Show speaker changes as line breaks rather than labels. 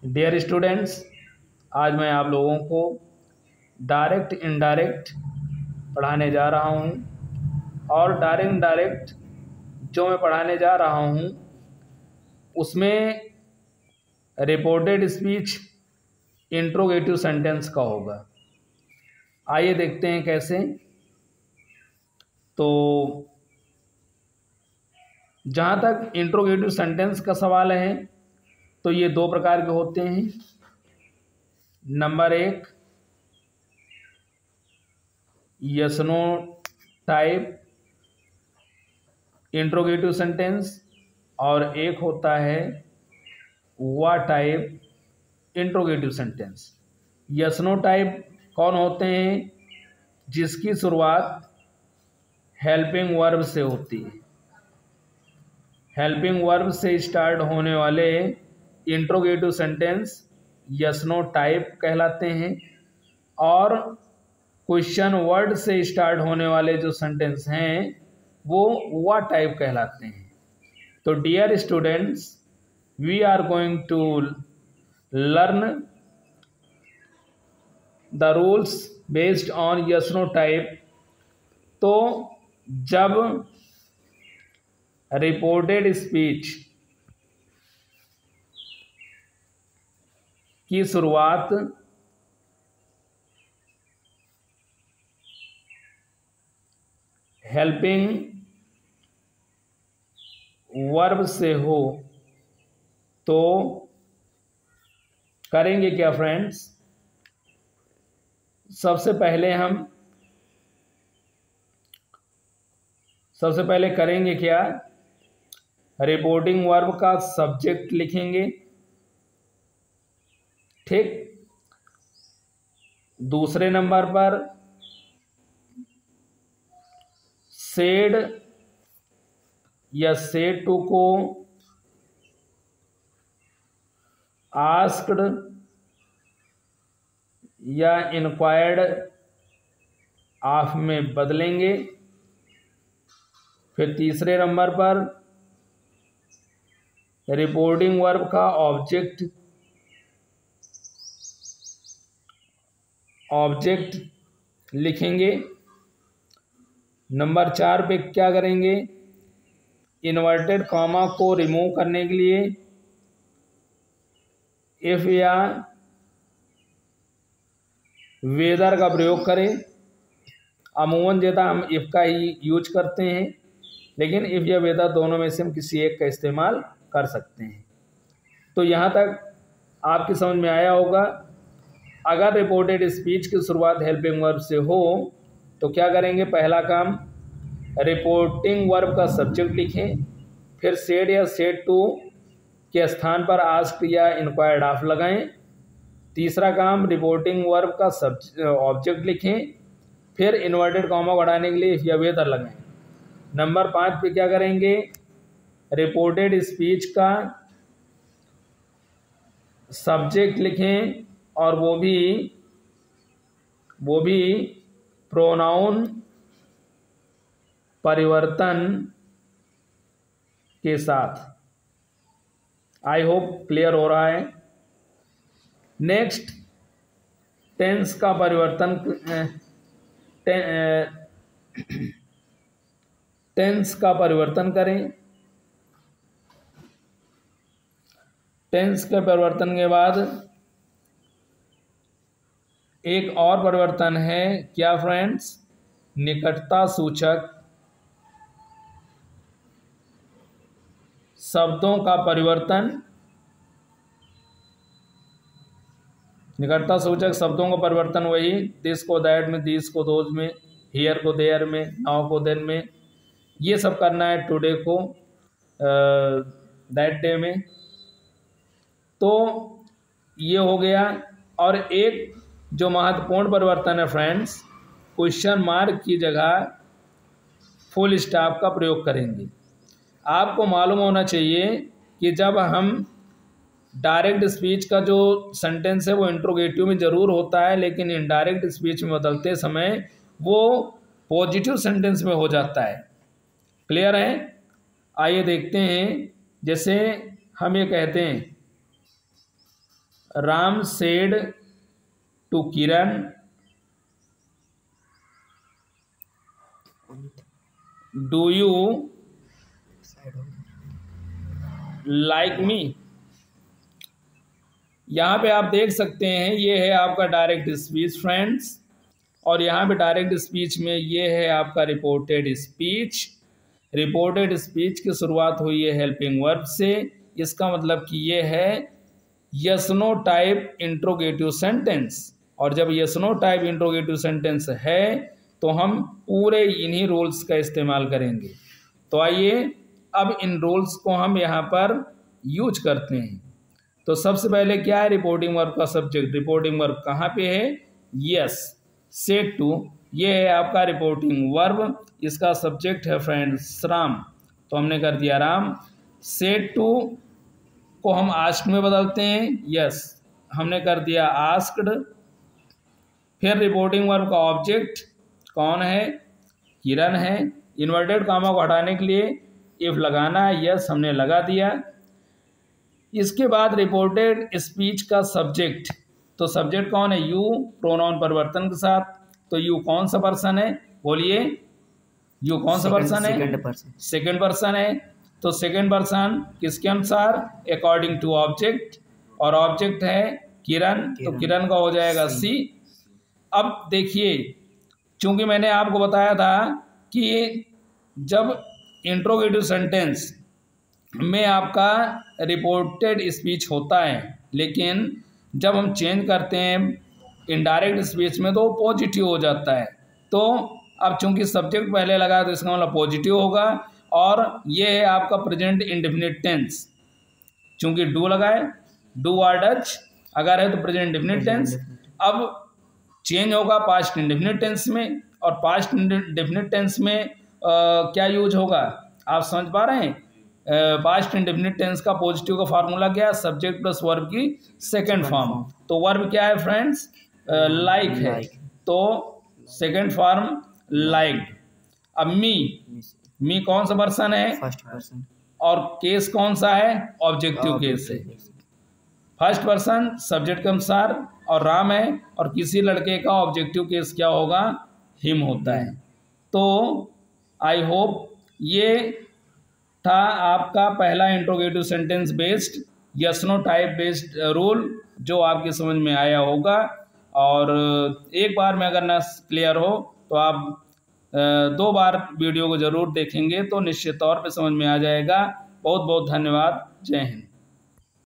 Dear students, आज मैं आप लोगों को डायरेक्ट इनडायरेक्ट पढ़ाने जा रहा हूं। और डायरेक्ट इनडायरेक्ट जो मैं पढ़ाने जा रहा हूं उसमें रिपोर्टेड स्पीच इंट्रोगेटिव सेंटेंस का होगा। आइए देखते हैं कैसे। तो जहाँ तक इंट्रोगेटिव सेंटेंस का सवाल है तो ये दो प्रकार के होते हैं। नंबर एक, yes no type interrogative sentence, और एक होता है what type interrogative sentence. Yes no type कौन होते हैं? जिसकी शुरुआत हेल्पिंग वर्ब से होती है। हेल्पिंग वर्ब से स्टार्ट होने वाले interrogative sentence yes no type कहलाते हैं, और क्वेश्चन वर्ड से स्टार्ट होने वाले जो सेंटेंस हैं वो व्हाट टाइप कहलाते हैं। तो dear students, we are going to learn the rules based on yes no type. तो जब रिपोर्टेड स्पीच की शुरुआत हेल्पिंग वर्ब से हो तो करेंगे क्या फ्रेंड्स? सबसे पहले करेंगे क्या? रिपोर्टिंग वर्ब का सब्जेक्ट लिखेंगे, ठीक। दूसरे नंबर पर सेड या सेड टू को आस्क्ड या इंक्वायर्ड ऑफ में बदलेंगे। फिर तीसरे नंबर पर रिपोर्टिंग वर्ब का ऑब्जेक्ट लिखेंगे। नंबर 4 पे क्या करेंगे? इन्वर्टेड कॉमा को रिमूव करने के लिए इफ या वेदर का प्रयोग करें। अमूमन ज़्यादा हम इफ का ही यूज करते हैं, लेकिन इफ या वेदर दोनों में से हम किसी एक का इस्तेमाल कर सकते हैं। तो यहाँ तक आपकी समझ में आया होगा। अगर रिपोर्टेड स्पीच की शुरुआत हेल्पिंग वर्ब से हो तो क्या करेंगे? पहला काम, रिपोर्टिंग वर्ब का सब्जेक्ट लिखें, फिर सेड या सेड टू के स्थान पर आस्क्ड या इंक्वायर्ड ऑफ लगाएं। तीसरा काम, रिपोर्टिंग वर्ब का ऑब्जेक्ट लिखें, फिर इन्वर्टेड कॉमा बढ़ाने के लिए इफ या वेदर लगाएं। नंबर 5 पे क्या करेंगे? रिपोर्टेड स्पीच का सब्जेक्ट लिखें, और वो भी प्रोनाउन परिवर्तन के साथ। आई होप क्लियर हो रहा है। नेक्स्ट, टेंस का परिवर्तन टेंस का परिवर्तन करें। टेंस के परिवर्तन के बाद एक और परिवर्तन है, क्या फ्रेंड्स? निकटता सूचक शब्दों का परिवर्तन। निकटता सूचक शब्दों का परिवर्तन वही दिस को दैट में, दिस को दोज में, हियर को देयर में, नाउ को देन में, ये सब करना है टुडे को दैट डे में। तो ये हो गया। और एक जो महत्वपूर्ण परिवर्तन है फ्रेंड्स, क्वेश्चन मार्क की जगह फुल स्टॉप का प्रयोग करेंगे। आपको मालूम होना चाहिए कि जब हम डायरेक्ट स्पीच का जो सेंटेंस है वो इंट्रोगेटिव में ज़रूर होता है, लेकिन इनडायरेक्ट स्पीच में बदलते समय वो पॉजिटिव सेंटेंस में हो जाता है। क्लियर है? आइए देखते हैं। जैसे हम ये कहते हैं Ram said to Kiran, do you like me. यहाँ पे आप देख सकते हैं ये है आपका डायरेक्ट स्पीच फ्रेंड्स, और यहाँ पे डायरेक्ट स्पीच में ये है आपका रिपोर्टेड स्पीच। रिपोर्टेड स्पीच की शुरुआत हुई है हेल्पिंग वर्ब से। इसका मतलब कि ये है yes no type interrogative sentence, और जब yes no type interrogative sentence है तो हम पूरे इन्हीं रूल्स का इस्तेमाल करेंगे। तो आइए अब इन रूल्स को हम यहाँ पर यूज करते हैं। तो सबसे पहले क्या है, रिपोर्टिंग वर्ब का सब्जेक्ट। रिपोर्टिंग वर्ब कहाँ पे है, यस। सेड टू, ये है आपका रिपोर्टिंग वर्ब, इसका सब्जेक्ट है फ्रेंड्स राम, तो हमने कर दिया राम। सेड टू को हम आस्क में बदलते हैं, यस, हमने कर दिया आस्क्ड। फिर रिपोर्टिंग वर्ब का ऑब्जेक्ट कौन है, किरण है। इन्वर्टेड कामा को हटाने के लिए इफ लगाना है, यस हमने लगा दिया। इसके बाद रिपोर्टेड स्पीच का सब्जेक्ट, तो सब्जेक्ट कौन है, यू, प्रोनाउन परिवर्तन के साथ। तो यू कौन सा पर्सन है, बोलिए, यू कौन सा पर्सन है, सेकंड पर्सन है। तो सेकंड पर्सन किसके अनुसार, अकॉर्डिंग टू ऑब्जेक्ट, और ऑब्जेक्ट है किरण, तो किरण का हो जाएगा सी। अब देखिए, चूंकि मैंने आपको बताया था कि जब इंट्रोगेटिव सेंटेंस में आपका रिपोर्टेड स्पीच होता है, लेकिन जब हम चेंज करते हैं इनडायरेक्ट स्पीच में तो पॉजिटिव हो जाता है। तो अब चूंकि सब्जेक्ट पहले लगा तो इसका मतलब पॉजिटिव होगा, और ये है आपका प्रेजेंट इंडेफिनिट टेंस। चूंकि डू लगाए, डू आर डच अगर है तो प्रेजेंट इंडेफिनिट टेंस। अब चेंज होगा पास्ट इंडेफिनिट टेंस में, और पास्ट इंडेफिनिट टेंस में क्या यूज होगा, आप समझ पा रहे हैं। पास्ट इंडेफिनिट टेंस का पॉजिटिव का फार्मूला क्या है, सब्जेक्ट प्लस वर्ब की सेकंड फॉर्म। तो वर्ब क्या है फ्रेंड्स, लाइक है, तो सेकंड फॉर्म लाइक। अब मी कौन सा पर्सन है,
फर्स्ट पर्सन,
और केस कौन सा है, ऑब्जेक्टिव केस है। फर्स्ट पर्सन सब्जेक्ट के अनुसार, और राम है, और किसी लड़के का ऑब्जेक्टिव केस क्या होगा, हिम होता है। तो आई होप ये था आपका पहला interrogative sentence based yes no type based rule, जो आपकी समझ में आया होगा। और एक बार में अगर ना क्लियर हो तो आप 2 बार वीडियो को ज़रूर देखेंगे तो निश्चित तौर पे समझ में आ जाएगा। बहुत बहुत धन्यवाद। जय हिंद।